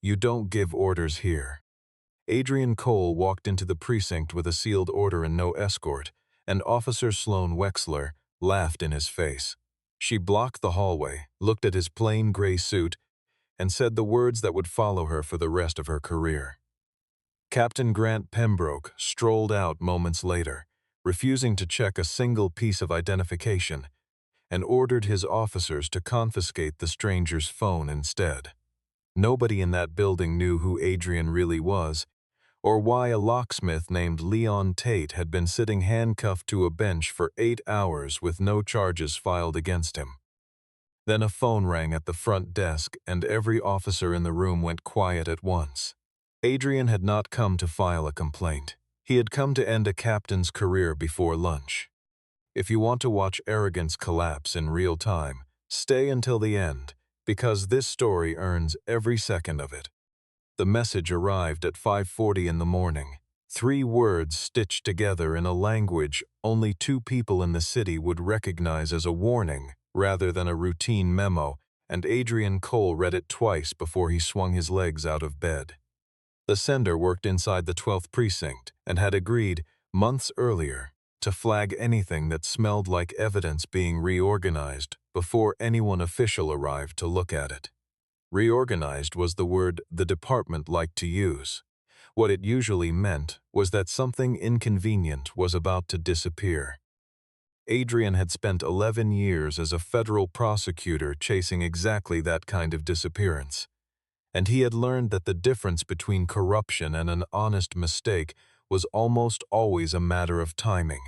"You don't give orders here." Adrian Cole walked into the precinct with a sealed order and no escort, and Officer Sloane Wexler laughed in his face. She blocked the hallway, looked at his plain gray suit, and said the words that would follow her for the rest of her career. Captain Grant Pembroke strolled out moments later, refusing to check a single piece of identification, and ordered his officers to confiscate the stranger's phone instead. Nobody in that building knew who Adrian really was, or why a locksmith named Leon Tate had been sitting handcuffed to a bench for 8 hours with no charges filed against him. Then a phone rang at the front desk, and every officer in the room went quiet at once. Adrian had not come to file a complaint. He had come to end a captain's career before lunch. If you want to watch arrogance collapse in real time, stay until the end, because this story earns every second of it. The message arrived at 5:40 in the morning. 3 words stitched together in a language only 2 people in the city would recognize as a warning rather than a routine memo, and Adrian Cole read it twice before he swung his legs out of bed. The sender worked inside the 12th precinct and had agreed, months earlier, to flag anything that smelled like evidence being reorganized before anyone official arrived to look at it. Reorganized was the word the department liked to use. What it usually meant was that something inconvenient was about to disappear. Adrian had spent 11 years as a federal prosecutor chasing exactly that kind of disappearance, and he had learned that the difference between corruption and an honest mistake was almost always a matter of timing.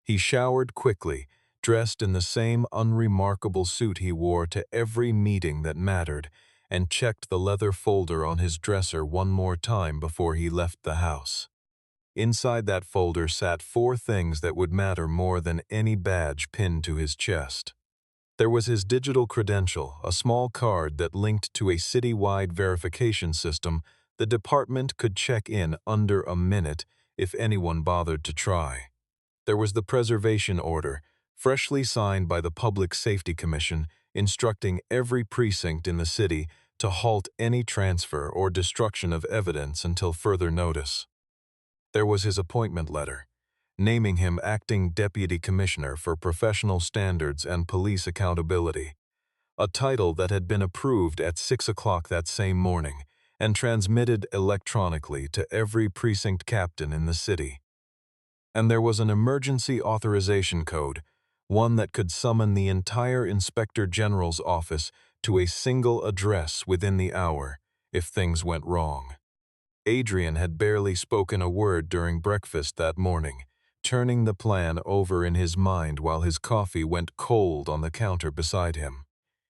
He showered quickly, dressed in the same unremarkable suit he wore to every meeting that mattered, and checked the leather folder on his dresser one more time before he left the house. Inside that folder sat 4 things that would matter more than any badge pinned to his chest. There was his digital credential, a small card that linked to a city-wide verification system the department could check in under a minute if anyone bothered to try. There was the preservation order, freshly signed by the Public Safety Commission, instructing every precinct in the city to halt any transfer or destruction of evidence until further notice. There was his appointment letter, naming him Acting Deputy Commissioner for Professional Standards and Police Accountability, a title that had been approved at 6 o'clock that same morning and transmitted electronically to every precinct captain in the city. And there was an emergency authorization code, one that could summon the entire Inspector General's office to a single address within the hour if things went wrong. Adrian had barely spoken a word during breakfast that morning, turning the plan over in his mind while his coffee went cold on the counter beside him.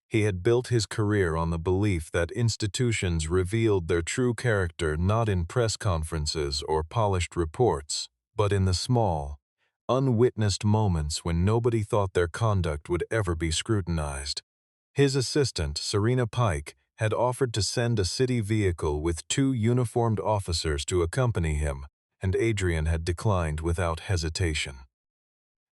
He had built his career on the belief that institutions revealed their true character not in press conferences or polished reports, but in the small, unwitnessed moments when nobody thought their conduct would ever be scrutinized. His assistant, Serena Pike, had offered to send a city vehicle with 2 uniformed officers to accompany him, and Adrian had declined without hesitation.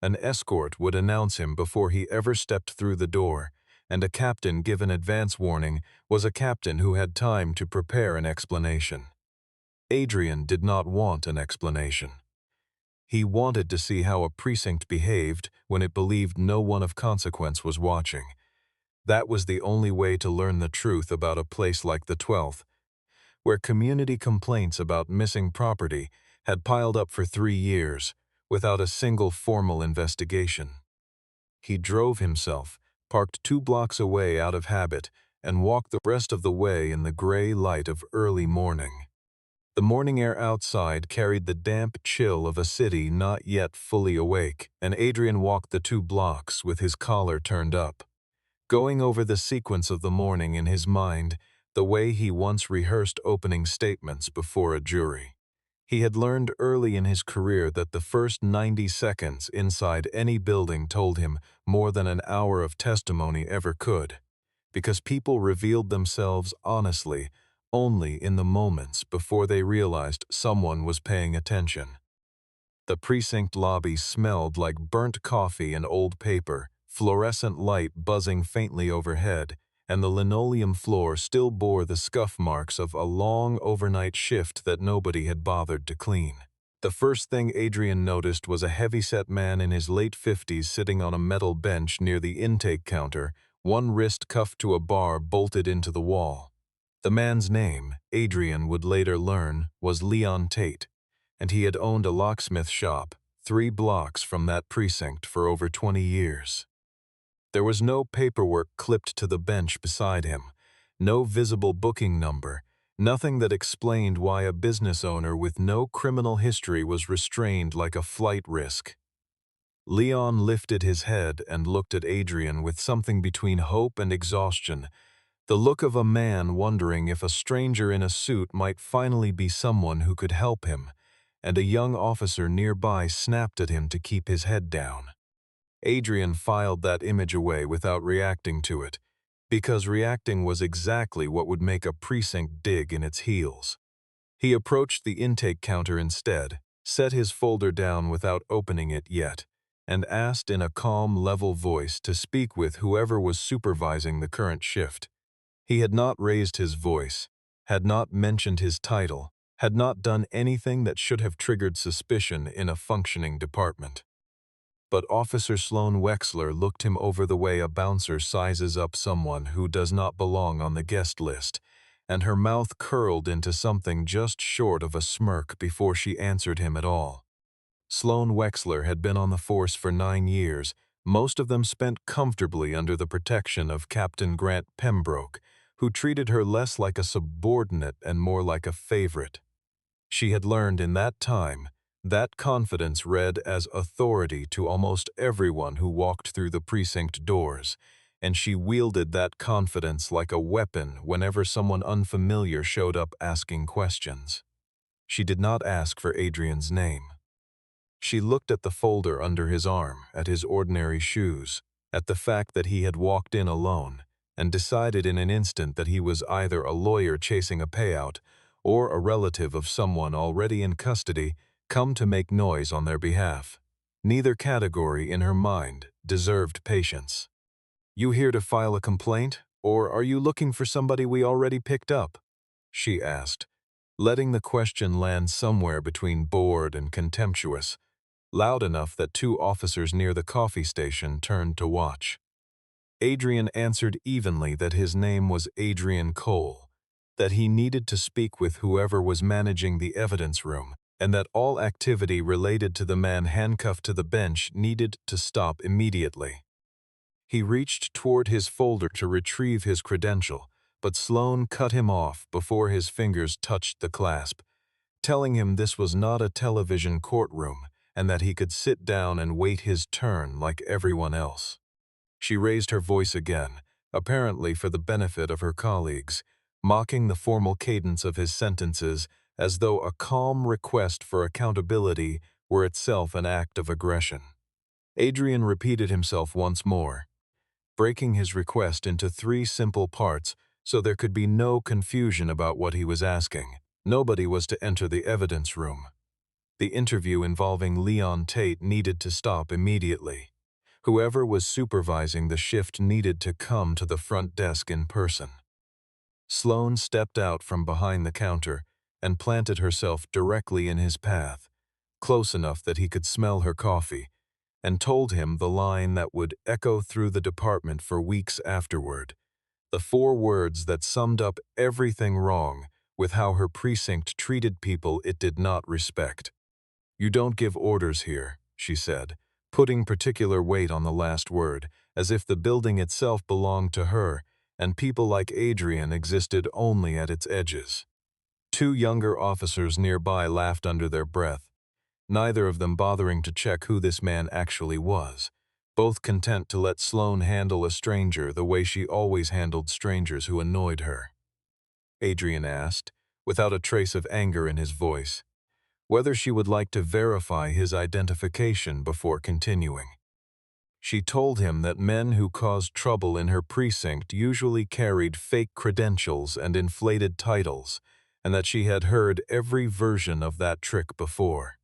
An escort would announce him before he ever stepped through the door, and a captain given advance warning was a captain who had time to prepare an explanation. Adrian did not want an explanation. He wanted to see how a precinct behaved when it believed no one of consequence was watching. That was the only way to learn the truth about a place like the 12th, where community complaints about missing property had piled up for 3 years without a single formal investigation. He drove himself, parked 2 blocks away out of habit, and walked the rest of the way in the gray light of early morning. The morning air outside carried the damp chill of a city not yet fully awake, and Adrian walked the 2 blocks with his collar turned up, going over the sequence of the morning in his mind the way he once rehearsed opening statements before a jury. He had learned early in his career that the first 90 seconds inside any building told him more than an hour of testimony ever could, because people revealed themselves honestly only in the moments before they realized someone was paying attention. The precinct lobby smelled like burnt coffee and old paper, fluorescent light buzzing faintly overhead, and the linoleum floor still bore the scuff marks of a long overnight shift that nobody had bothered to clean. The first thing Adrian noticed was a heavy-set man in his late 50s sitting on a metal bench near the intake counter, one wrist cuffed to a bar bolted into the wall. The man's name, Adrian would later learn, was Leon Tate, and he had owned a locksmith shop 3 blocks from that precinct for over 20 years. There was no paperwork clipped to the bench beside him, no visible booking number, nothing that explained why a business owner with no criminal history was restrained like a flight risk. Leon lifted his head and looked at Adrian with something between hope and exhaustion, the look of a man wondering if a stranger in a suit might finally be someone who could help him, and a young officer nearby snapped at him to keep his head down. Adrian filed that image away without reacting to it, because reacting was exactly what would make a precinct dig in its heels. He approached the intake counter instead, set his folder down without opening it yet, and asked in a calm, level voice to speak with whoever was supervising the current shift. He had not raised his voice, had not mentioned his title, had not done anything that should have triggered suspicion in a functioning department. But Officer Sloan Wexler looked him over the way a bouncer sizes up someone who does not belong on the guest list, and her mouth curled into something just short of a smirk before she answered him at all. Sloan Wexler had been on the force for 9 years, most of them spent comfortably under the protection of Captain Grant Pembroke, who treated her less like a subordinate and more like a favorite. She had learned in that time that confidence read as authority to almost everyone who walked through the precinct doors, and she wielded that confidence like a weapon whenever someone unfamiliar showed up asking questions. She did not ask for Adrian's name. She looked at the folder under his arm, at his ordinary shoes, at the fact that he had walked in alone, and decided in an instant that he was either a lawyer chasing a payout or a relative of someone already in custody come to make noise on their behalf. Neither category in her mind deserved patience. "You here to file a complaint, or are you looking for somebody we already picked up?" she asked, letting the question land somewhere between bored and contemptuous, loud enough that 2 officers near the coffee station turned to watch. Adrian answered evenly that his name was Adrian Cole, that he needed to speak with whoever was managing the evidence room, and that all activity related to the man handcuffed to the bench needed to stop immediately. He reached toward his folder to retrieve his credential, but Sloan cut him off before his fingers touched the clasp, telling him this was not a television courtroom and that he could sit down and wait his turn like everyone else. She raised her voice again, apparently for the benefit of her colleagues, mocking the formal cadence of his sentences as though a calm request for accountability were itself an act of aggression. Adrian repeated himself once more, breaking his request into 3 simple parts so there could be no confusion about what he was asking. Nobody was to enter the evidence room. The interview involving Leon Tate needed to stop immediately. Whoever was supervising the shift needed to come to the front desk in person. Sloan stepped out from behind the counter and planted herself directly in his path, close enough that he could smell her coffee, and told him the line that would echo through the department for weeks afterward, the 4 words that summed up everything wrong with how her precinct treated people it did not respect. "You don't give orders here," she said, putting particular weight on the last word, as if the building itself belonged to her, and people like Adrian existed only at its edges. 2 younger officers nearby laughed under their breath, neither of them bothering to check who this man actually was, both content to let Sloan handle a stranger the way she always handled strangers who annoyed her. Adrian asked, without a trace of anger in his voice, whether she would like to verify his identification before continuing. She told him that men who caused trouble in her precinct usually carried fake credentials and inflated titles, and that she had heard every version of that trick before.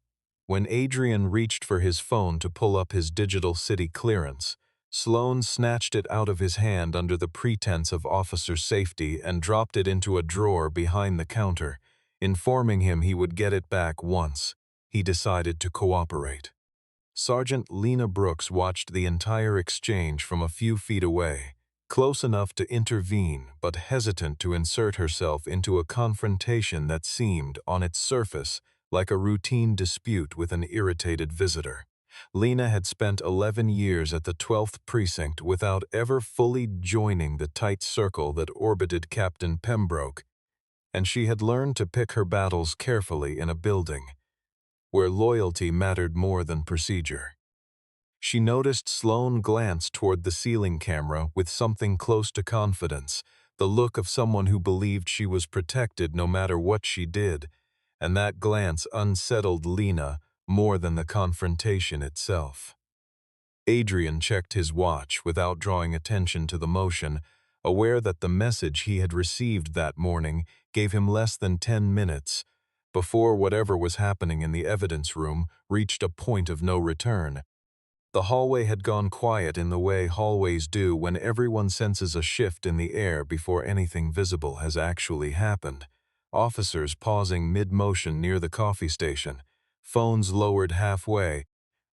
When Adrian reached for his phone to pull up his digital city clearance, Sloan snatched it out of his hand under the pretense of officer safety and dropped it into a drawer behind the counter, informing him he would get it back once he decided to cooperate. Sergeant Lena Brooks watched the entire exchange from a few feet away, close enough to intervene but hesitant to insert herself into a confrontation that seemed, on its surface, like a routine dispute with an irritated visitor. Lena had spent 11 years at the 12th precinct without ever fully joining the tight circle that orbited Captain Pembroke, and she had learned to pick her battles carefully in a building where loyalty mattered more than procedure. She noticed Sloan glance toward the ceiling camera with something close to confidence, the look of someone who believed she was protected no matter what she did, and that glance unsettled Lena more than the confrontation itself. Adrian checked his watch without drawing attention to the motion, aware that the message he had received that morning gave him less than 10 minutes before whatever was happening in the evidence room reached a point of no return. The hallway had gone quiet in the way hallways do when everyone senses a shift in the air before anything visible has actually happened. Officers pausing mid-motion near the coffee station, phones lowered halfway,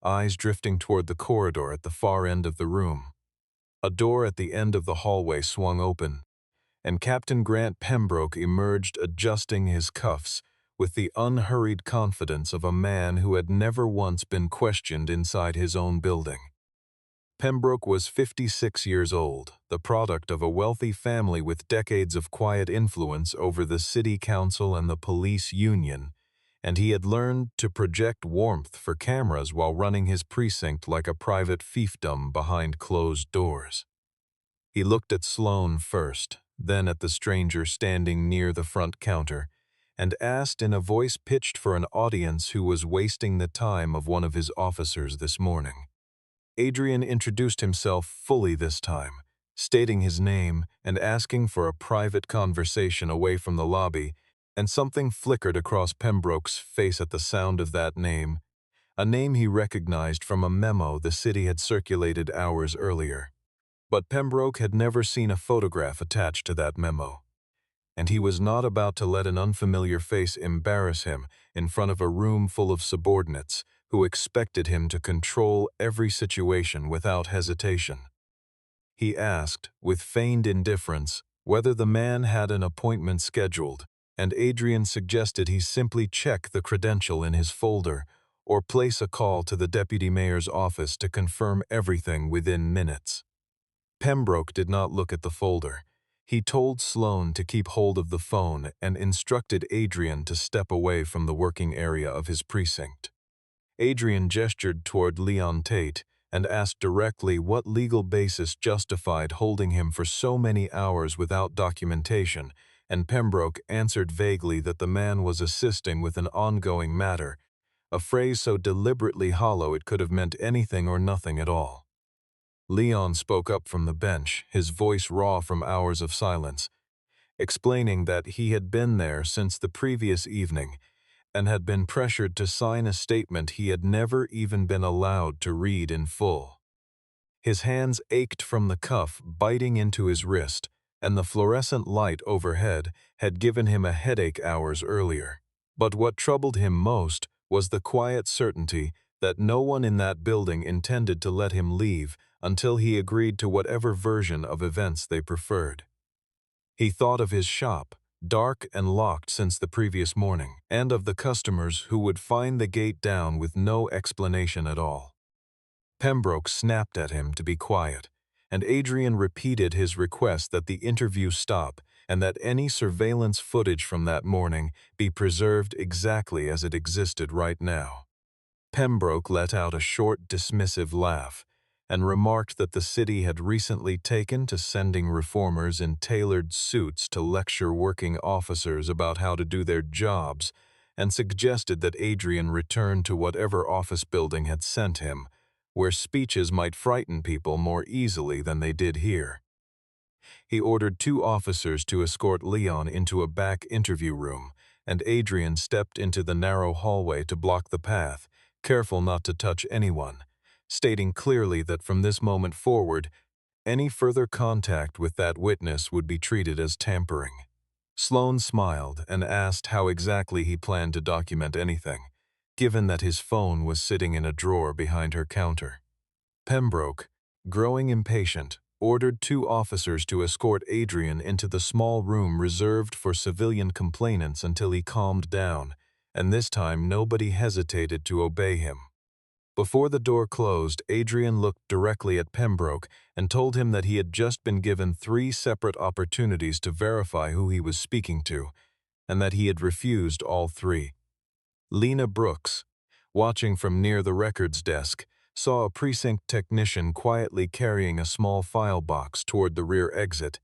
eyes drifting toward the corridor at the far end of the room. A door at the end of the hallway swung open, and Captain Grant Pembroke emerged adjusting his cuffs with the unhurried confidence of a man who had never once been questioned inside his own building. Pembroke was 56 years old, the product of a wealthy family with decades of quiet influence over the city council and the police union, and he had learned to project warmth for cameras while running his precinct like a private fiefdom behind closed doors. He looked at Sloan first, then at the stranger standing near the front counter, and asked in a voice pitched for an audience who was wasting the time of one of his officers this morning. Adrian introduced himself fully this time, stating his name and asking for a private conversation away from the lobby, and something flickered across Pembroke's face at the sound of that name, a name he recognized from a memo the city had circulated hours earlier. But Pembroke had never seen a photograph attached to that memo, and he was not about to let an unfamiliar face embarrass him in front of a room full of subordinates who expected him to control every situation without hesitation. He asked, with feigned indifference, whether the man had an appointment scheduled, and Adrian suggested he simply check the credential in his folder or place a call to the deputy mayor's office to confirm everything within minutes. Pembroke did not look at the folder. He told Sloan to keep hold of the phone and instructed Adrian to step away from the working area of his precinct. Adrian gestured toward Leon Tate and asked directly what legal basis justified holding him for so many hours without documentation, and Pembroke answered vaguely that the man was assisting with an ongoing matter, a phrase so deliberately hollow it could have meant anything or nothing at all. Leon spoke up from the bench, his voice raw from hours of silence, explaining that he had been there since the previous evening and had been pressured to sign a statement he had never even been allowed to read in full. His hands ached from the cuff biting into his wrist, and the fluorescent light overhead had given him a headache hours earlier. But what troubled him most was the quiet certainty that no one in that building intended to let him leave until he agreed to whatever version of events they preferred. He thought of his shop, dark and locked since the previous morning, and of the customers who would find the gate down with no explanation at all. Pembroke snapped at him to be quiet, and Adrian repeated his request that the interview stop and that any surveillance footage from that morning be preserved exactly as it existed right now. Pembroke let out a short, dismissive laugh and remarked that the city had recently taken to sending reformers in tailored suits to lecture working officers about how to do their jobs, and suggested that Adrian return to whatever office building had sent him, where speeches might frighten people more easily than they did here. He ordered 2 officers to escort Leon into a back interview room, and Adrian stepped into the narrow hallway to block the path, careful not to touch anyone, stating clearly that from this moment forward, any further contact with that witness would be treated as tampering. Sloan smiled and asked how exactly he planned to document anything, given that his phone was sitting in a drawer behind her counter. Pembroke, growing impatient, ordered 2 officers to escort Adrian into the small room reserved for civilian complainants until he calmed down, and this time nobody hesitated to obey him. Before the door closed, Adrian looked directly at Pembroke and told him that he had just been given 3 separate opportunities to verify who he was speaking to, and that he had refused all 3. Lena Brooks, watching from near the records desk, saw a precinct technician quietly carrying a small file box toward the rear exit,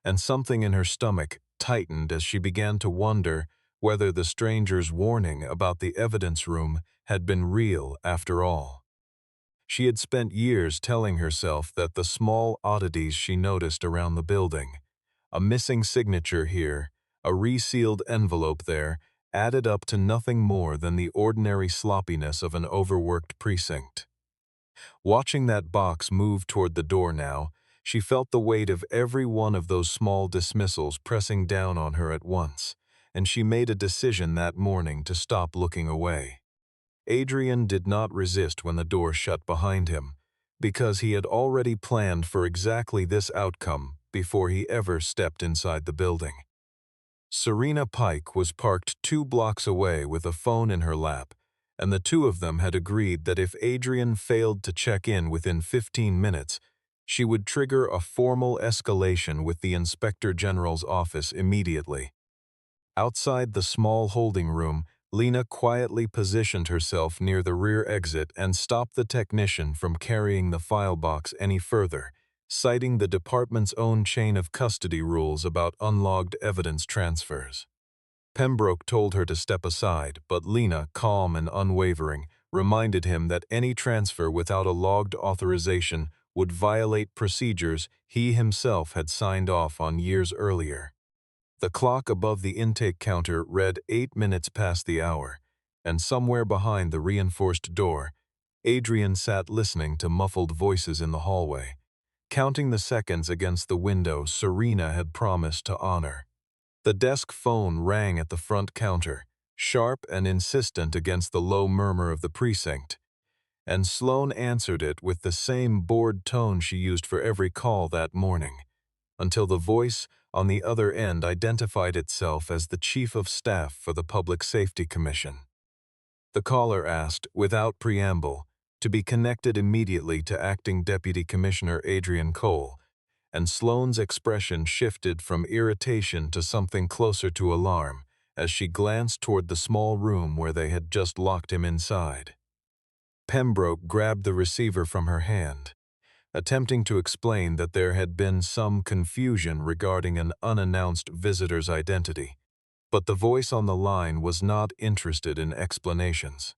and something in her stomach tightened as she began to wonder whether the stranger's warning about the evidence room had been real after all. She had spent years telling herself that the small oddities she noticed around the building, a missing signature here, a resealed envelope there, added up to nothing more than the ordinary sloppiness of an overworked precinct. Watching that box move toward the door now, she felt the weight of every one of those small dismissals pressing down on her at once, and she made a decision that morning to stop looking away. Adrian did not resist when the door shut behind him, because he had already planned for exactly this outcome before he ever stepped inside the building. Serena Pike was parked 2 blocks away with a phone in her lap, and the 2 of them had agreed that if Adrian failed to check in within 15 minutes, she would trigger a formal escalation with the Inspector General's office immediately. Outside the small holding room, Lena quietly positioned herself near the rear exit and stopped the technician from carrying the file box any further, citing the department's own chain of custody rules about unlogged evidence transfers. Pembroke told her to step aside, but Lena, calm and unwavering, reminded him that any transfer without a logged authorization would violate procedures he himself had signed off on years earlier. The clock above the intake counter read 8 minutes past the hour, and somewhere behind the reinforced door, Adrian sat listening to muffled voices in the hallway, counting the seconds against the window Serena had promised to honor. The desk phone rang at the front counter, sharp and insistent against the low murmur of the precinct, and Sloan answered it with the same bored tone she used for every call that morning, until the voice on the other end identified itself as the Chief of Staff for the Public Safety Commission. The caller asked, without preamble, to be connected immediately to Acting Deputy Commissioner Adrian Cole, and Sloane's expression shifted from irritation to something closer to alarm as she glanced toward the small room where they had just locked him inside. Pembroke grabbed the receiver from her hand, attempting to explain that there had been some confusion regarding an unannounced visitor's identity, but the voice on the line was not interested in explanations.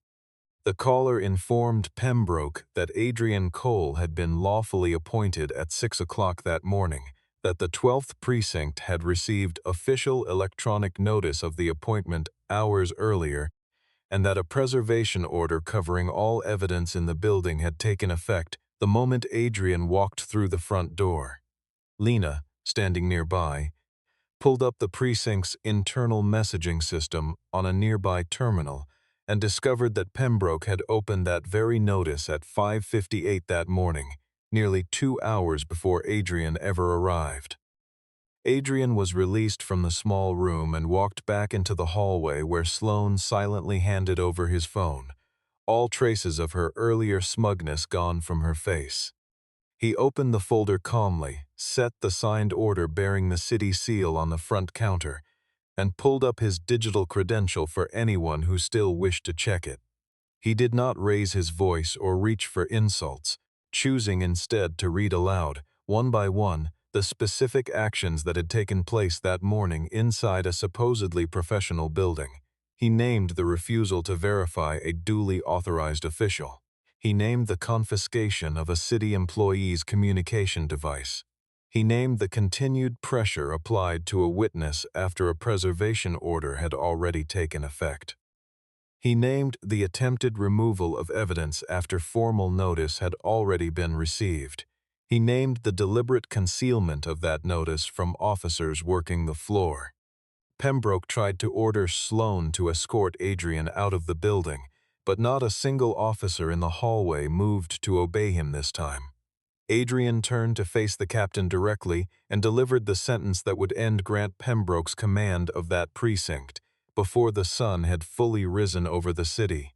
The caller informed Pembroke that Adrian Cole had been lawfully appointed at 6 o'clock that morning, that the 12th Precinct had received official electronic notice of the appointment hours earlier, and that a preservation order covering all evidence in the building had taken effect the moment Adrian walked through the front door. Lena, standing nearby, pulled up the precinct's internal messaging system on a nearby terminal and discovered that Pembroke had opened that very notice at 5:58 that morning, nearly 2 hours before Adrian ever arrived. Adrian was released from the small room and walked back into the hallway where Sloan silently handed over his phone, all traces of her earlier smugness gone from her face. He opened the folder calmly, set the signed order bearing the city seal on the front counter, and pulled up his digital credential for anyone who still wished to check it. He did not raise his voice or reach for insults, choosing instead to read aloud, one by one, the specific actions that had taken place that morning inside a supposedly professional building. He named the refusal to verify a duly authorized official. He named the confiscation of a city employee's communication device. He named the continued pressure applied to a witness after a preservation order had already taken effect. He named the attempted removal of evidence after formal notice had already been received. He named the deliberate concealment of that notice from officers working the floor. Pembroke tried to order Sloan to escort Adrian out of the building, but not a single officer in the hallway moved to obey him this time. Adrian turned to face the captain directly and delivered the sentence that would end Grant Pembroke's command of that precinct before the sun had fully risen over the city.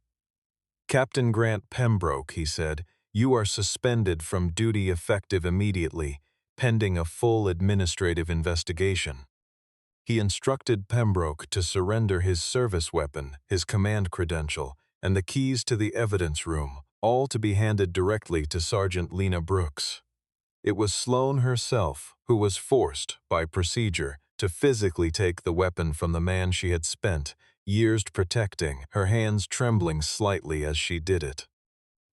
"Captain Grant Pembroke," he said, "you are suspended from duty effective immediately, pending a full administrative investigation." He instructed Pembroke to surrender his service weapon, his command credential, and the keys to the evidence room, all to be handed directly to Sergeant Lena Brooks. It was Sloan herself who was forced, by procedure, to physically take the weapon from the man she had spent years protecting, her hands trembling slightly as she did it.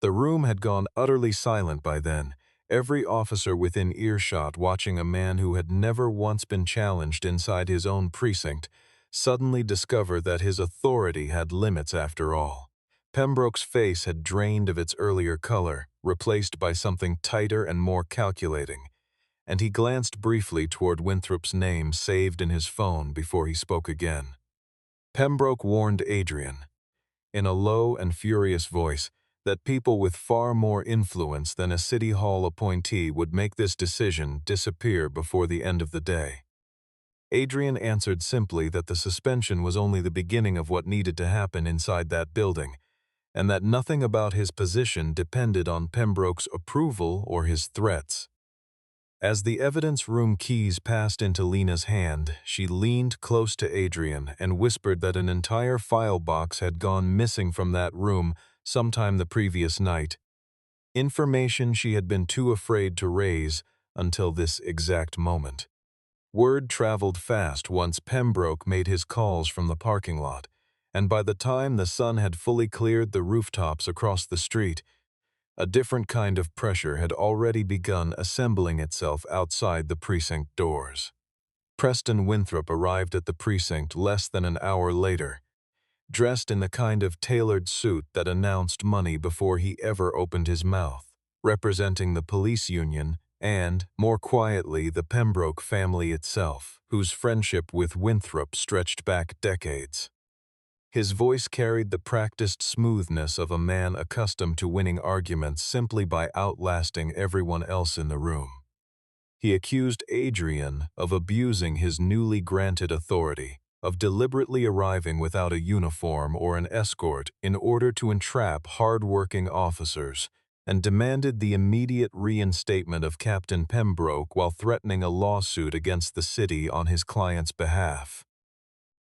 The room had gone utterly silent by then, every officer within earshot watching a man who had never once been challenged inside his own precinct suddenly discover that his authority had limits after all. Pembroke's face had drained of its earlier color, replaced by something tighter and more calculating, and he glanced briefly toward Winthrop's name saved in his phone before he spoke again. Pembroke warned Adrian, in a low and furious voice, that people with far more influence than a City Hall appointee would make this decision disappear before the end of the day. Adrian answered simply that the suspension was only the beginning of what needed to happen inside that building, and that nothing about his position depended on Pembroke's approval or his threats. As the evidence room keys passed into Lena's hand, she leaned close to Adrian and whispered that an entire file box had gone missing from that room sometime the previous night. Information she had been too afraid to raise until this exact moment. Word traveled fast once Pembroke made his calls from the parking lot, and by the time the sun had fully cleared the rooftops across the street, a different kind of pressure had already begun assembling itself outside the precinct doors. Preston Winthrop arrived at the precinct less than an hour later, dressed in the kind of tailored suit that announced money before he ever opened his mouth, representing the police union and, more quietly, the Pembroke family itself, whose friendship with Winthrop stretched back decades. His voice carried the practiced smoothness of a man accustomed to winning arguments simply by outlasting everyone else in the room. He accused Adrian of abusing his newly granted authority, of deliberately arriving without a uniform or an escort in order to entrap hard-working officers, and demanded the immediate reinstatement of Captain Pembroke while threatening a lawsuit against the city on his client's behalf.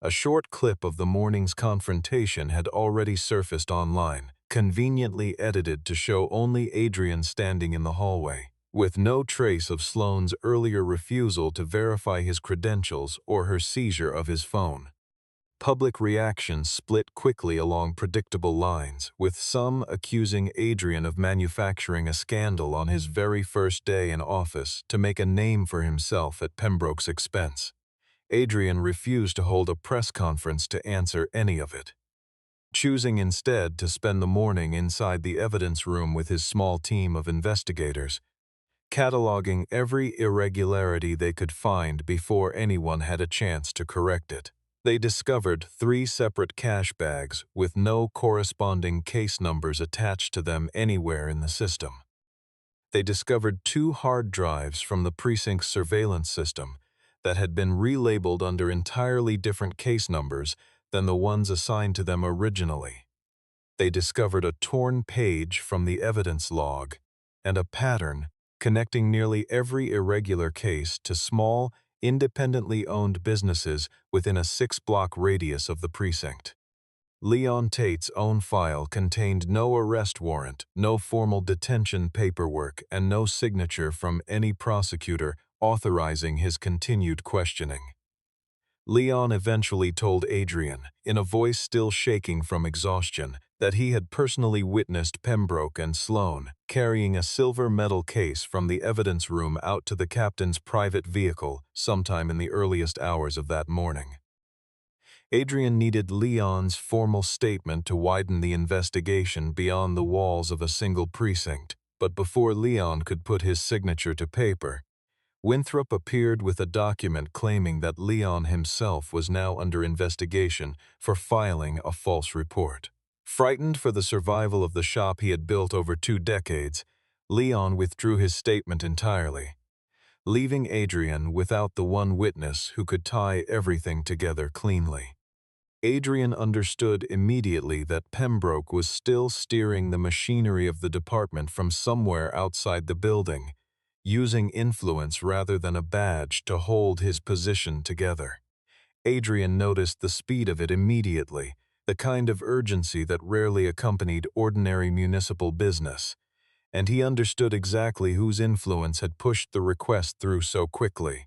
A short clip of the morning's confrontation had already surfaced online, conveniently edited to show only Adrian standing in the hallway, with no trace of Sloane's earlier refusal to verify his credentials or her seizure of his phone. Public reaction split quickly along predictable lines, with some accusing Adrian of manufacturing a scandal on his very first day in office to make a name for himself at Pembroke's expense. Adrian refused to hold a press conference to answer any of it, choosing instead to spend the morning inside the evidence room with his small team of investigators, cataloging every irregularity they could find before anyone had a chance to correct it. They discovered 3 separate cash bags with no corresponding case numbers attached to them anywhere in the system. They discovered 2 hard drives from the precinct's surveillance system that had been relabeled under entirely different case numbers than the ones assigned to them originally. They discovered a torn page from the evidence log and a pattern connecting nearly every irregular case to small, independently owned businesses within a 6-block radius of the precinct. Leon Tate's own file contained no arrest warrant, no formal detention paperwork, and no signature from any prosecutor authorizing his continued questioning. Leon eventually told Adrian, in a voice still shaking from exhaustion, that he had personally witnessed Pembroke and Sloan carrying a silver metal case from the evidence room out to the captain's private vehicle sometime in the earliest hours of that morning. Adrian needed Leon's formal statement to widen the investigation beyond the walls of a single precinct, but before Leon could put his signature to paper, Winthrop appeared with a document claiming that Leon himself was now under investigation for filing a false report. Frightened for the survival of the shop he had built over 2 decades, Leon withdrew his statement entirely, leaving Adrian without the one witness who could tie everything together cleanly. Adrian understood immediately that Pembroke was still steering the machinery of the department from somewhere outside the building, using influence rather than a badge to hold his position together. Adrian noticed the speed of it immediately, the kind of urgency that rarely accompanied ordinary municipal business, and he understood exactly whose influence had pushed the request through so quickly.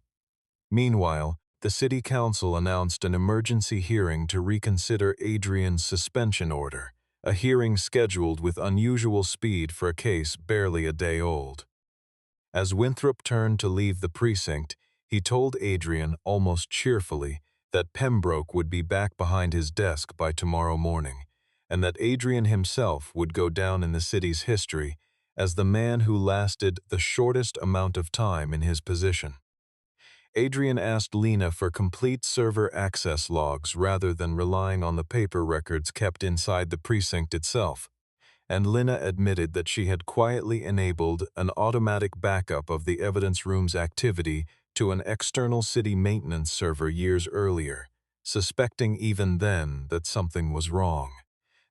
Meanwhile, the city council announced an emergency hearing to reconsider Adrian's suspension order, a hearing scheduled with unusual speed for a case barely a day old. As Winthrop turned to leave the precinct, he told Adrian almost cheerfully that Pembroke would be back behind his desk by tomorrow morning, and that Adrian himself would go down in the city's history as the man who lasted the shortest amount of time in his position. Adrian asked Lena for complete server access logs rather than relying on the paper records kept inside the precinct itself, and Lena admitted that she had quietly enabled an automatic backup of the evidence room's activity to an external city maintenance server years earlier, suspecting even then that something was wrong.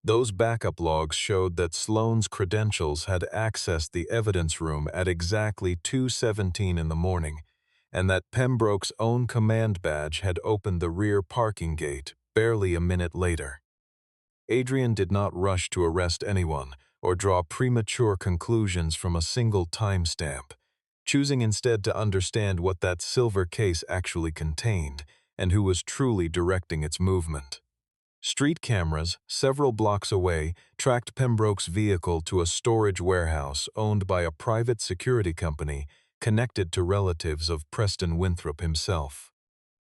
Those backup logs showed that Sloane's credentials had accessed the evidence room at exactly 2:17 in the morning, and that Pembroke's own command badge had opened the rear parking gate barely a minute later. Adrian did not rush to arrest anyone or draw premature conclusions from a single timestamp, choosing instead to understand what that silver case actually contained and who was truly directing its movement. Street cameras, several blocks away, tracked Pembroke's vehicle to a storage warehouse owned by a private security company connected to relatives of Preston Winthrop himself.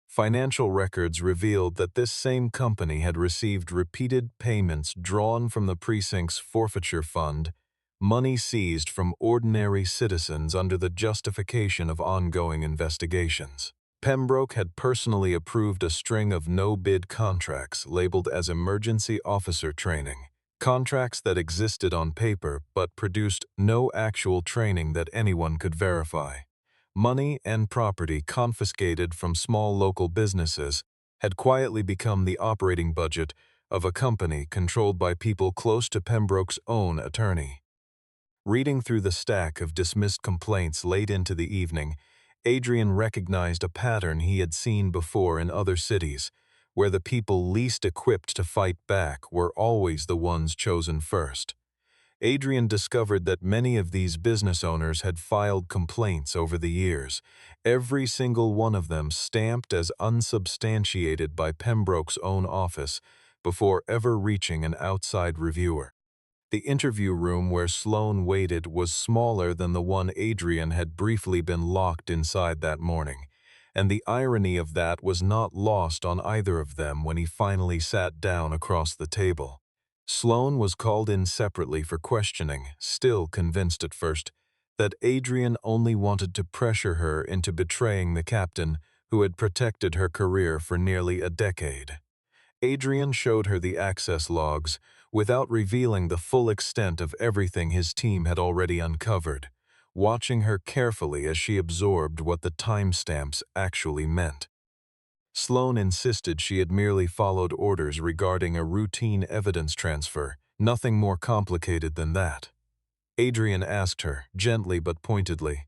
Financial records revealed that this same company had received repeated payments drawn from the precinct's forfeiture fund, money seized from ordinary citizens under the justification of ongoing investigations. Pembroke had personally approved a string of no-bid contracts labeled as emergency officer training, contracts that existed on paper but produced no actual training that anyone could verify. Money and property confiscated from small local businesses had quietly become the operating budget of a company controlled by people close to Pembroke's own attorney. Reading through the stack of dismissed complaints late into the evening, Adrian recognized a pattern he had seen before in other cities, where the people least equipped to fight back were always the ones chosen first. Adrian discovered that many of these business owners had filed complaints over the years, every single one of them stamped as unsubstantiated by Pembroke's own office before ever reaching an outside reviewer. The interview room where Sloane waited was smaller than the one Adrian had briefly been locked inside that morning, and the irony of that was not lost on either of them when he finally sat down across the table. Sloane was called in separately for questioning, still convinced at first that Adrian only wanted to pressure her into betraying the captain who had protected her career for nearly a decade. Adrian showed her the access logs without revealing the full extent of everything his team had already uncovered, watching her carefully as she absorbed what the timestamps actually meant. Sloane insisted she had merely followed orders regarding a routine evidence transfer, nothing more complicated than that. Adrian asked her, gently but pointedly,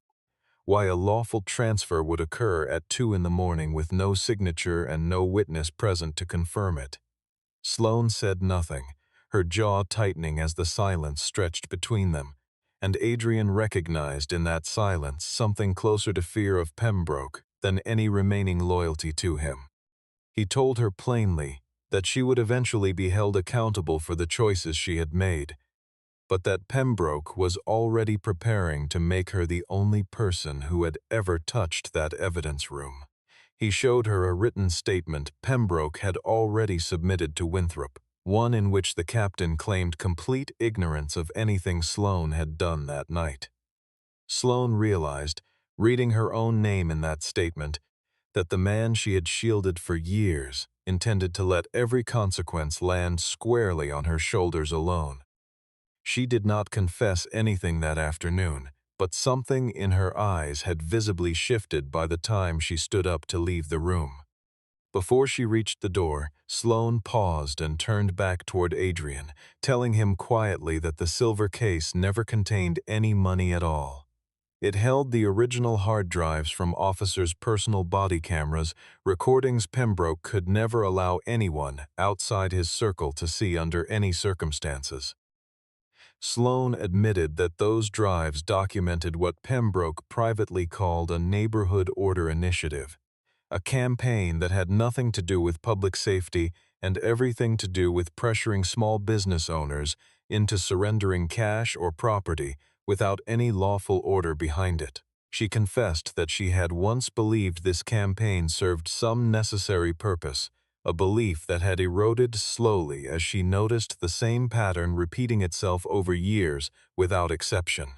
why a lawful transfer would occur at 2 in the morning with no signature and no witness present to confirm it. Sloane said nothing, her jaw tightening as the silence stretched between them, and Adrian recognized in that silence something closer to fear of Pembroke than any remaining loyalty to him. He told her plainly that she would eventually be held accountable for the choices she had made, but that Pembroke was already preparing to make her the only person who had ever touched that evidence room. He showed her a written statement Pembroke had already submitted to Winthrop, one in which the captain claimed complete ignorance of anything Sloane had done that night. Sloane realized, reading her own name in that statement, that the man she had shielded for years intended to let every consequence land squarely on her shoulders alone. She did not confess anything that afternoon, but something in her eyes had visibly shifted by the time she stood up to leave the room. Before she reached the door, Sloane paused and turned back toward Adrian, telling him quietly that the silver case never contained any money at all. It held the original hard drives from officers' personal body cameras, recordings Pembroke could never allow anyone outside his circle to see under any circumstances. Sloane admitted that those drives documented what Pembroke privately called a neighborhood order initiative, a campaign that had nothing to do with public safety and everything to do with pressuring small business owners into surrendering cash or property without any lawful order behind it. She confessed that she had once believed this campaign served some necessary purpose, a belief that had eroded slowly as she noticed the same pattern repeating itself over years without exception.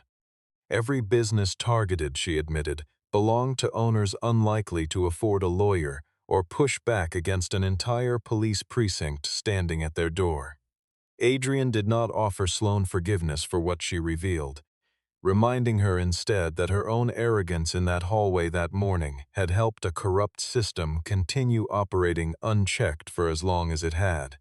Every business targeted, she admitted, belonged to owners unlikely to afford a lawyer or push back against an entire police precinct standing at their door. Adrian did not offer Sloane forgiveness for what she revealed, reminding her instead that her own arrogance in that hallway that morning had helped a corrupt system continue operating unchecked for as long as it had.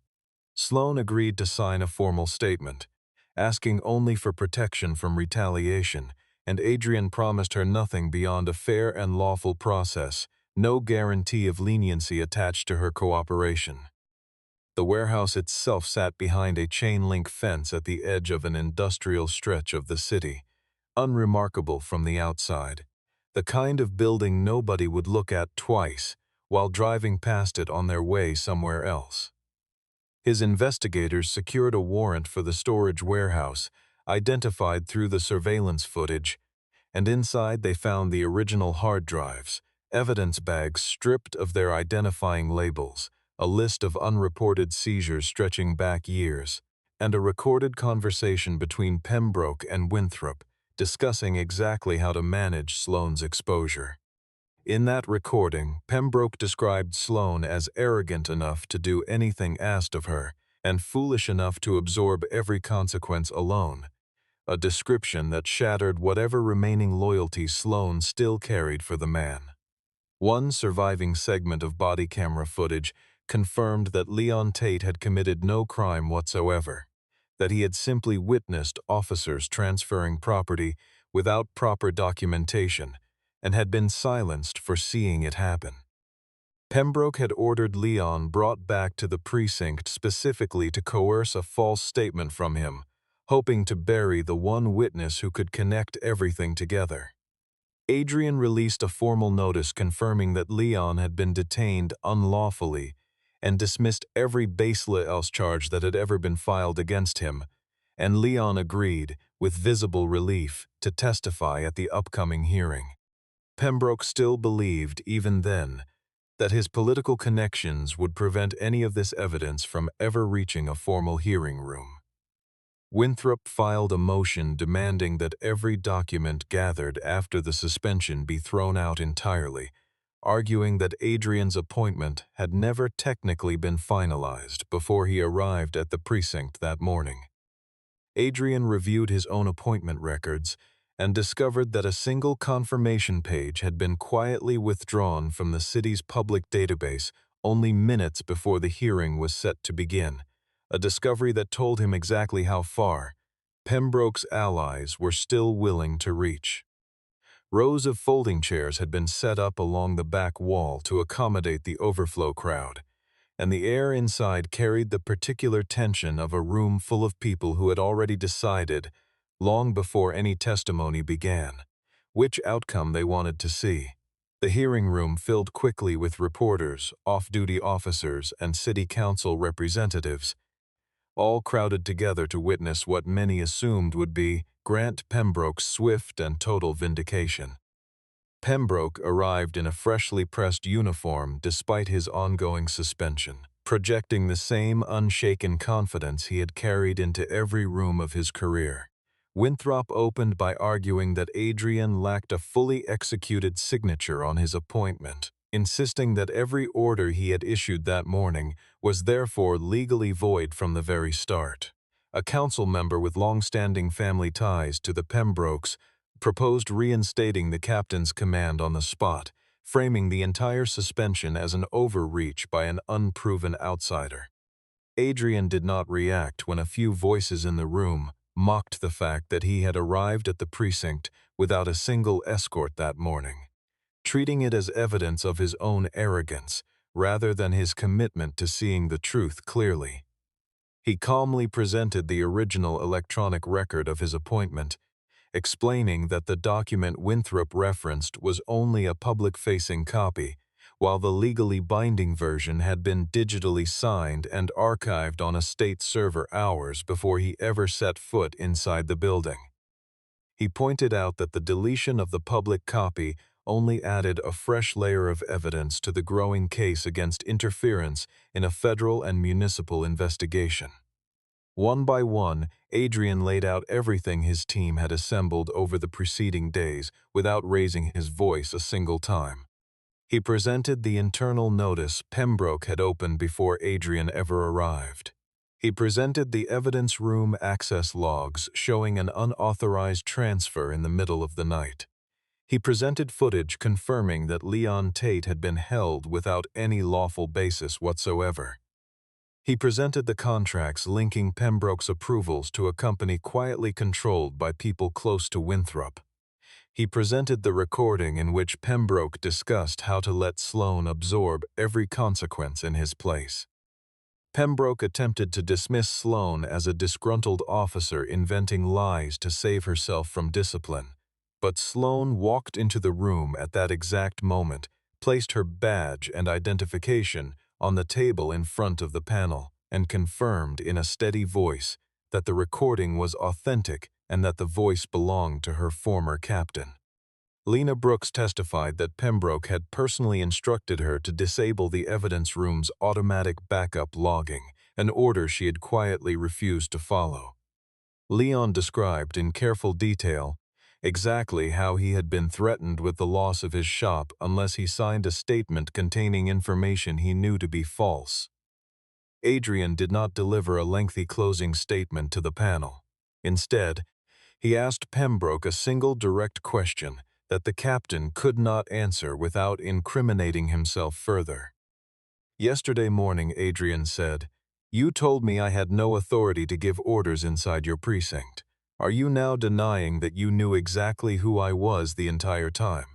Sloane agreed to sign a formal statement, asking only for protection from retaliation, and Adrian promised her nothing beyond a fair and lawful process, no guarantee of leniency attached to her cooperation. The warehouse itself sat behind a chain-link fence at the edge of an industrial stretch of the city, unremarkable from the outside, the kind of building nobody would look at twice while driving past it on their way somewhere else. His investigators secured a warrant for the storage warehouse, identified through the surveillance footage, and inside they found the original hard drives, evidence bags stripped of their identifying labels, a list of unreported seizures stretching back years, and a recorded conversation between Pembroke and Winthrop, discussing exactly how to manage Sloane's exposure. In that recording, Pembroke described Sloane as arrogant enough to do anything asked of her and foolish enough to absorb every consequence alone, a description that shattered whatever remaining loyalty Sloane still carried for the man. One surviving segment of body camera footage confirmed that Leon Tate had committed no crime whatsoever, that he had simply witnessed officers transferring property without proper documentation and had been silenced for seeing it happen. Pembroke had ordered Leon brought back to the precinct specifically to coerce a false statement from him, hoping to bury the one witness who could connect everything together. Adrian released a formal notice confirming that Leon had been detained unlawfully and dismissed every baseless charge that had ever been filed against him, and Leon agreed, with visible relief, to testify at the upcoming hearing. Pembroke still believed, even then, that his political connections would prevent any of this evidence from ever reaching a formal hearing room. Winthrop filed a motion demanding that every document gathered after the suspension be thrown out entirely, arguing that Adrian's appointment had never technically been finalized before he arrived at the precinct that morning. Adrian reviewed his own appointment records and discovered that a single confirmation page had been quietly withdrawn from the city's public database only minutes before the hearing was set to begin, a discovery that told him exactly how far Pembroke's allies were still willing to reach. Rows of folding chairs had been set up along the back wall to accommodate the overflow crowd, and the air inside carried the particular tension of a room full of people who had already decided, long before any testimony began, which outcome they wanted to see. The hearing room filled quickly with reporters, off-duty officers, and city council representatives, all crowded together to witness what many assumed would be Grant Pembroke's swift and total vindication. Pembroke arrived in a freshly pressed uniform despite his ongoing suspension, projecting the same unshaken confidence he had carried into every room of his career. Winthrop opened by arguing that Adrian lacked a fully executed signature on his appointment, insisting that every order he had issued that morning was therefore legally void from the very start. A council member with long-standing family ties to the Pembrokes proposed reinstating the captain's command on the spot, framing the entire suspension as an overreach by an unproven outsider. Adrian did not react when a few voices in the room mocked the fact that he had arrived at the precinct without a single escort that morning, treating it as evidence of his own arrogance rather than his commitment to seeing the truth clearly. He calmly presented the original electronic record of his appointment, explaining that the document Winthrop referenced was only a public-facing copy, while the legally binding version had been digitally signed and archived on a state server hours before he ever set foot inside the building. He pointed out that the deletion of the public copy only added a fresh layer of evidence to the growing case against interference in a federal and municipal investigation. One by one, Adrian laid out everything his team had assembled over the preceding days without raising his voice a single time. He presented the internal notice Pembroke had opened before Adrian ever arrived. He presented the evidence room access logs showing an unauthorized transfer in the middle of the night. He presented footage confirming that Leon Tate had been held without any lawful basis whatsoever. He presented the contracts linking Pembroke's approvals to a company quietly controlled by people close to Winthrop. He presented the recording in which Pembroke discussed how to let Sloan absorb every consequence in his place. Pembroke attempted to dismiss Sloan as a disgruntled officer inventing lies to save herself from discipline, but Sloan walked into the room at that exact moment, placed her badge and identification on the table in front of the panel, and confirmed in a steady voice that the recording was authentic and that the voice belonged to her former captain. Lena Brooks testified that Pembroke had personally instructed her to disable the evidence room's automatic backup logging, an order she had quietly refused to follow. Leon described in careful detail exactly how he had been threatened with the loss of his shop unless he signed a statement containing information he knew to be false. Adrian did not deliver a lengthy closing statement to the panel. Instead, he asked Pembroke a single direct question that the captain could not answer without incriminating himself further. "Yesterday morning," Adrian said, "you told me I had no authority to give orders inside your precinct. Are you now denying that you knew exactly who I was the entire time?"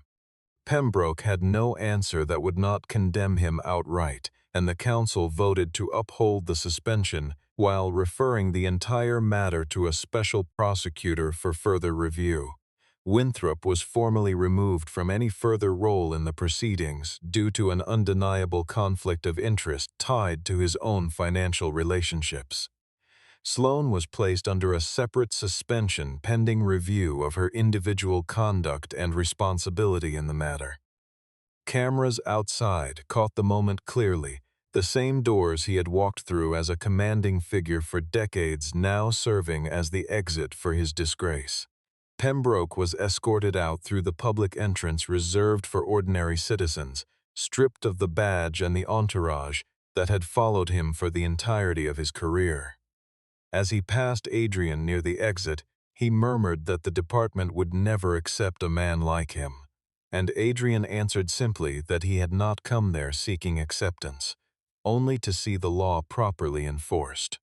Pembroke had no answer that would not condemn him outright, and the council voted to uphold the suspension while referring the entire matter to a special prosecutor for further review. Winthrop was formally removed from any further role in the proceedings due to an undeniable conflict of interest tied to his own financial relationships. Sloan was placed under a separate suspension pending review of her individual conduct and responsibility in the matter. Cameras outside caught the moment clearly, the same doors he had walked through as a commanding figure for decades now serving as the exit for his disgrace. Pembroke was escorted out through the public entrance reserved for ordinary citizens, stripped of the badge and the entourage that had followed him for the entirety of his career. As he passed Adrian near the exit, he murmured that the department would never accept a man like him, and Adrian answered simply that he had not come there seeking acceptance, only to see the law properly enforced.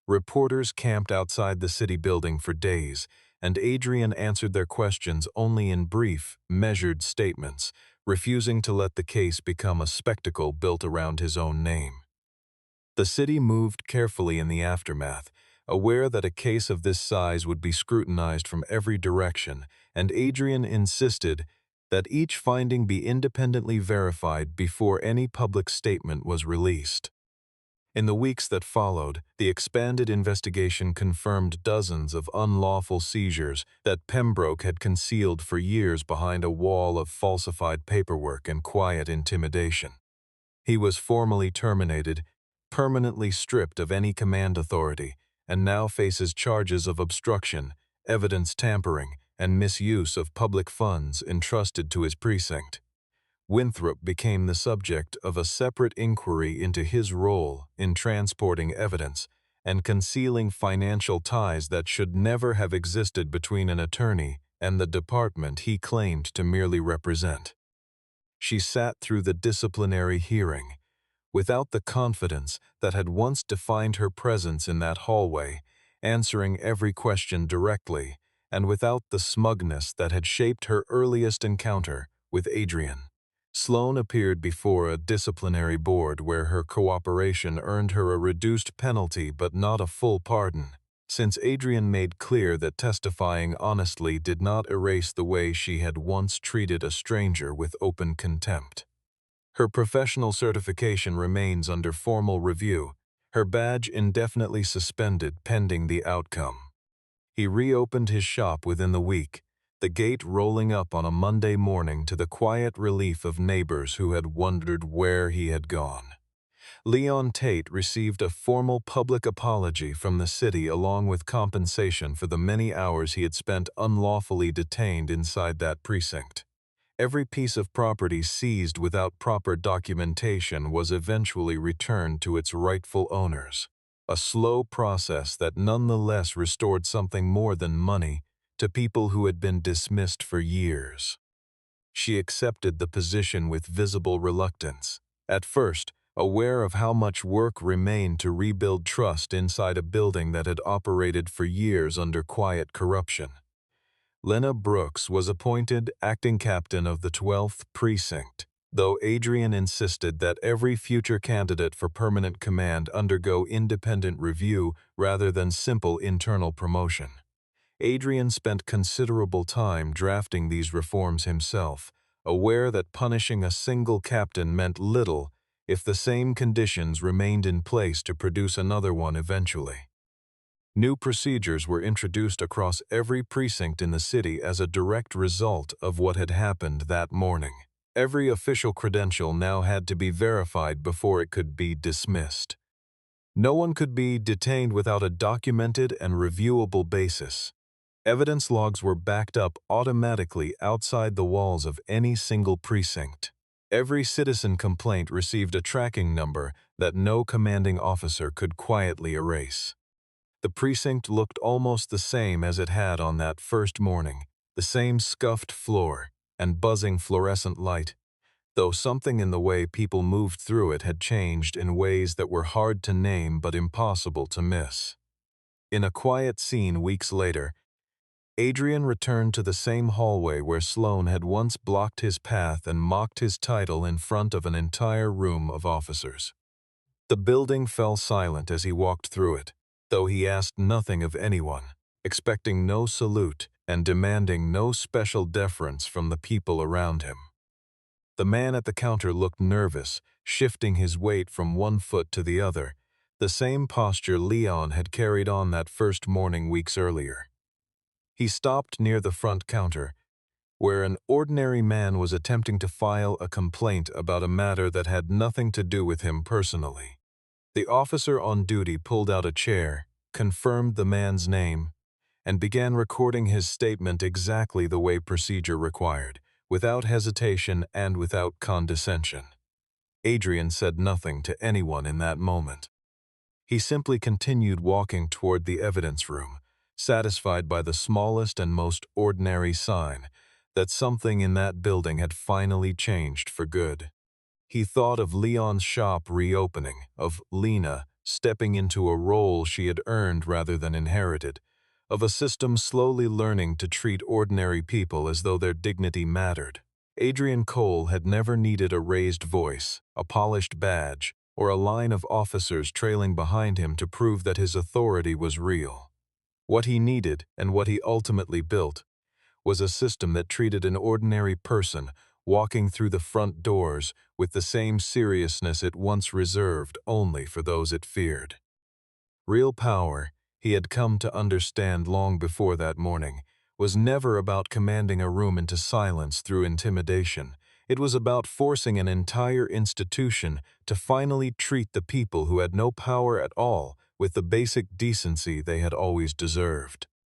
Reporters camped outside the city building for days, and Adrian answered their questions only in brief, measured statements, refusing to let the case become a spectacle built around his own name. The city moved carefully in the aftermath, aware that a case of this size would be scrutinized from every direction, and Adrian insisted that each finding be independently verified before any public statement was released. In the weeks that followed, the expanded investigation confirmed dozens of unlawful seizures that Pembroke had concealed for years behind a wall of falsified paperwork and quiet intimidation. He was formally terminated, permanently stripped of any command authority, and now faces charges of obstruction, evidence tampering, and misuse of public funds entrusted to his precinct. Winthrop became the subject of a separate inquiry into his role in transporting evidence and concealing financial ties that should never have existed between an attorney and the department he claimed to merely represent. She sat through the disciplinary hearing, without the confidence that had once defined her presence in that hallway, answering every question directly, and without the smugness that had shaped her earliest encounter with Adrian. Sloane appeared before a disciplinary board where her cooperation earned her a reduced penalty but not a full pardon, since Adrian made clear that testifying honestly did not erase the way she had once treated a stranger with open contempt. Her professional certification remains under formal review, her badge indefinitely suspended pending the outcome. He reopened his shop within the week, the gate rolling up on a Monday morning to the quiet relief of neighbors who had wondered where he had gone. Leon Tate received a formal public apology from the city along with compensation for the many hours he had spent unlawfully detained inside that precinct. Every piece of property seized without proper documentation was eventually returned to its rightful owners, a slow process that nonetheless restored something more than money to people who had been dismissed for years. She accepted the position with visible reluctance, at first aware of how much work remained to rebuild trust inside a building that had operated for years under quiet corruption. Lena Brooks was appointed acting captain of the 12th Precinct, though Adrian insisted that every future candidate for permanent command undergo independent review rather than simple internal promotion. Adrian spent considerable time drafting these reforms himself, aware that punishing a single captain meant little if the same conditions remained in place to produce another one eventually. New procedures were introduced across every precinct in the city as a direct result of what had happened that morning. Every official credential now had to be verified before it could be dismissed. No one could be detained without a documented and reviewable basis. Evidence logs were backed up automatically outside the walls of any single precinct. Every citizen complaint received a tracking number that no commanding officer could quietly erase. The precinct looked almost the same as it had on that first morning, the same scuffed floor and buzzing fluorescent light, though something in the way people moved through it had changed in ways that were hard to name but impossible to miss. In a quiet scene weeks later, Adrian returned to the same hallway where Sloane had once blocked his path and mocked his title in front of an entire room of officers. The building fell silent as he walked through it, though he asked nothing of anyone, expecting no salute and demanding no special deference from the people around him. The man at the counter looked nervous, shifting his weight from one foot to the other, the same posture Leon had carried on that first morning weeks earlier. He stopped near the front counter, where an ordinary man was attempting to file a complaint about a matter that had nothing to do with him personally. The officer on duty pulled out a chair, confirmed the man's name, and began recording his statement exactly the way procedure required, without hesitation and without condescension. Adrian said nothing to anyone in that moment. He simply continued walking toward the evidence room, satisfied by the smallest and most ordinary sign that something in that building had finally changed for good. He thought of Leon's shop reopening, of Lena stepping into a role she had earned rather than inherited, of a system slowly learning to treat ordinary people as though their dignity mattered. Adrian Cole had never needed a raised voice, a polished badge, or a line of officers trailing behind him to prove that his authority was real. What he needed, and what he ultimately built, was a system that treated an ordinary person walking through the front doors with the same seriousness it once reserved only for those it feared. Real power, he had come to understand long before that morning, was never about commanding a room into silence through intimidation. It was about forcing an entire institution to finally treat the people who had no power at all with the basic decency they had always deserved.